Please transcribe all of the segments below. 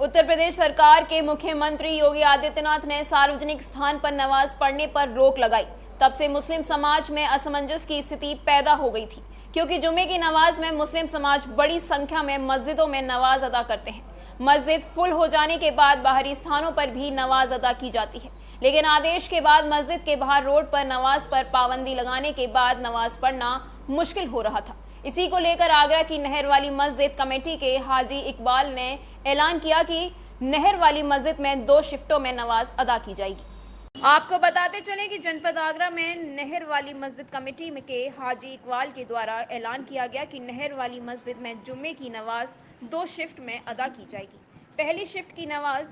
उत्तर प्रदेश सरकार के मुख्यमंत्री योगी आदित्यनाथ ने सार्वजनिक स्थान पर नमाज पढ़ने पर रोक लगाई। तब से मुस्लिम समाज में असमंजस की स्थिति पैदा हो गई थी, क्योंकि जुमे की नमाज में मुस्लिम समाज बड़ी संख्या में मस्जिदों में नमाज अदा करते हैं। मस्जिद फुल हो जाने के बाद बाहरी स्थानों पर भी नमाज अदा की जाती है, लेकिन आदेश के बाद मस्जिद के बाहर रोड पर नमाज पर पाबंदी लगाने के बाद नमाज पढ़ना मुश्किल हो रहा था। इसी को लेकर आगरा की नहर वाली मस्जिद कमेटी के हाजी इकबाल ने ऐलान किया कि नहर वाली मस्जिद में 2 शिफ्टों में नमाज अदा की जाएगी। आपको बताते चले कि जनपद आगरा में नहर वाली मस्जिद कमेटी के हाजी इकबाल के द्वारा ऐलान किया गया कि नहर वाली मस्जिद में जुम्मे की नमाज 2 शिफ्ट में अदा की जाएगी। पहली शिफ्ट की नमाज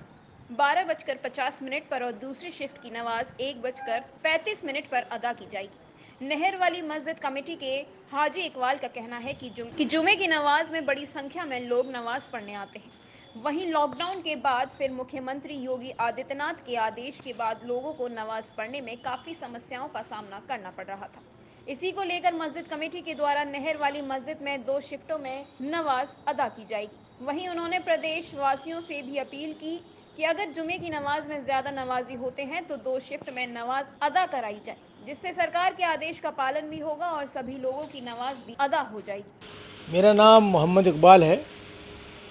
12:50 पर और दूसरी शिफ्ट की नमाज 1:35 पर अदा की जाएगी। नहर वाली मस्जिद कमेटी के हाजी इकबाल का कहना है कि जुमे की नमाज में बड़ी संख्या में लोग नमाज पढ़ने आते हैं। वहीं लॉकडाउन के बाद फिर मुख्यमंत्री योगी आदित्यनाथ के आदेश के बाद लोगों को नमाज पढ़ने में काफ़ी समस्याओं का सामना करना पड़ रहा था। इसी को लेकर मस्जिद कमेटी के द्वारा नहर वाली मस्जिद में 2 शिफ्टों में नमाज अदा की जाएगी। वहीं उन्होंने प्रदेश वासियों से भी अपील की कि अगर जुमे की नमाज में ज़्यादा नमाजी होते हैं तो 2 शिफ्ट में नमाज अदा कराई जाए, जिससे सरकार के आदेश का पालन भी होगा और सभी लोगों की नमाज भी अदा हो जाएगी। मेरा नाम मोहम्मद इकबाल है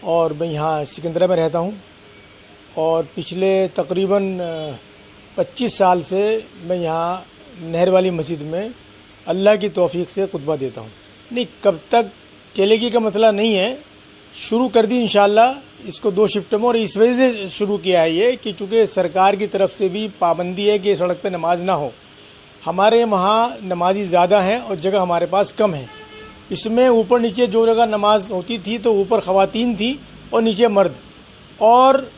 और मैं यहाँ सिकंदरा में रहता हूँ और पिछले तकरीबन 25 साल से मैं यहाँ नहर वाली मस्जिद में अल्लाह की तौफीक से खुतबा देता हूँ। नहीं, कब तक चलेगी का मसला नहीं है, शुरू कर दी इंशाअल्लाह इसको 2 शिफ्ट में। और इस वजह से शुरू किया है ये कि चूँकि सरकार की तरफ से भी पाबंदी है कि सड़क पे नमाज ना हो। हमारे वहाँ नमाजी ज़्यादा हैं और जगह हमारे पास कम है। इसमें ऊपर नीचे जो जगह नमाज होती थी तो ऊपर ख़वातीन थी और नीचे मर्द, और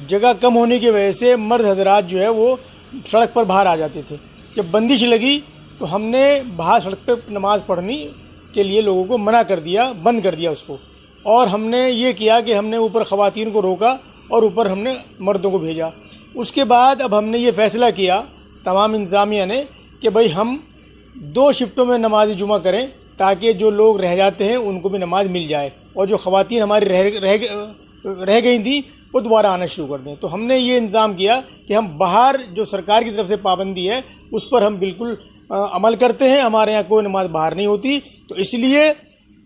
जगह कम होने की वजह से मर्द हजरात जो है वो सड़क पर बाहर आ जाते थे। जब बंदिश लगी तो हमने बाहर सड़क पे नमाज़ पढ़ने के लिए लोगों को मना कर दिया, बंद कर दिया उसको। और हमने ये किया कि हमने ऊपर ख़वातीन को रोका और ऊपर हमने मर्दों को भेजा। उसके बाद अब हमने ये फ़ैसला किया तमाम इंतज़ामिया ने कि भाई हम 2 शिफ्टों में नमाज जुमा करें ताकि जो लोग रह जाते हैं उनको भी नमाज मिल जाए और जो ख़वातीन हमारी रह गई थी वो दोबारा आना शुरू कर दें। तो हमने ये इंतज़ाम किया कि हम बाहर जो सरकार की तरफ से पाबंदी है उस पर हम बिल्कुल अमल करते हैं। हमारे यहाँ कोई नमाज बाहर नहीं होती। तो इसलिए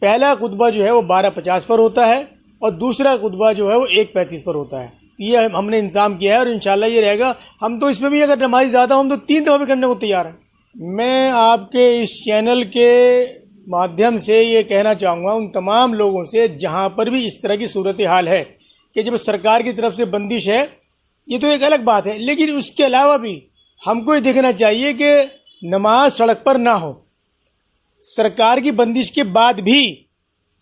पहला खुतबा जो है वो 12:50 पर होता है और दूसरा खुतबा जो है वो 1:35 पर होता है। ये हमने इंतज़ाम किया है और इंशाल्लाह ये रहेगा। हम तो इसमें भी अगर नमाज ज़्यादा हम तो 3 दफ़ा भी करने को तैयार हैं। मैं आपके इस चैनल के माध्यम से ये कहना चाहूँगा उन तमाम लोगों से जहाँ पर भी इस तरह की सूरत हाल है कि जब सरकार की तरफ से बंदिश है, ये तो एक अलग बात है, लेकिन उसके अलावा भी हमको ये देखना चाहिए कि नमाज सड़क पर ना हो। सरकार की बंदिश के बाद भी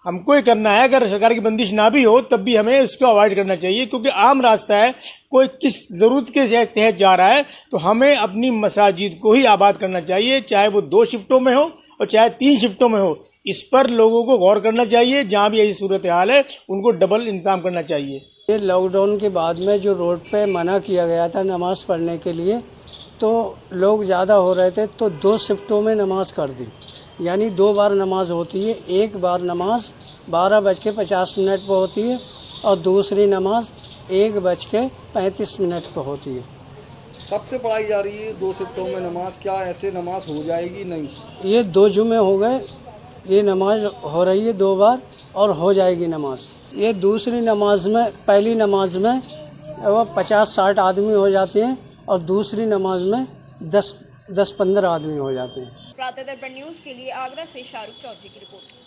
हमको ये करना है, अगर सरकार की बंदिश ना भी हो तब भी हमें उसको अवॉइड करना चाहिए, क्योंकि आम रास्ता है, कोई किस ज़रूरत के तहत जा रहा है तो हमें अपनी मसाजिद को ही आबाद करना चाहिए, चाहे वो 2 शिफ्टों में हो और चाहे 3 शिफ्टों में हो। इस पर लोगों को गौर करना चाहिए। जहाँ भी ऐसी सूरत हाल है उनको डबल इंतज़ाम करना चाहिए। ये लॉकडाउन के बाद में जो रोड पे मना किया गया था नमाज़ पढ़ने के लिए, तो लोग ज़्यादा हो रहे थे तो 2 शिफ्टों में नमाज कर दी, यानी 2 बार नमाज होती है। एक बार नमाज 12:50 पर होती है और दूसरी नमाज 1:35 पर होती है। कब से पढ़ाई जा रही है 2 शिफ्टों में नमाज? क्या ऐसे नमाज हो जाएगी? नहीं, ये 2 जुमे हो गए, ये नमाज हो रही है 2 बार और हो जाएगी नमाज। ये दूसरी नमाज में, पहली नमाज में वो 50-60 आदमी हो जाते हैं और दूसरी नमाज में 10-15 आदमी हो जाते हैं। प्रातः दर्पण न्यूज़ के लिए आगरा से शाहरुख चौधरी की रिपोर्ट।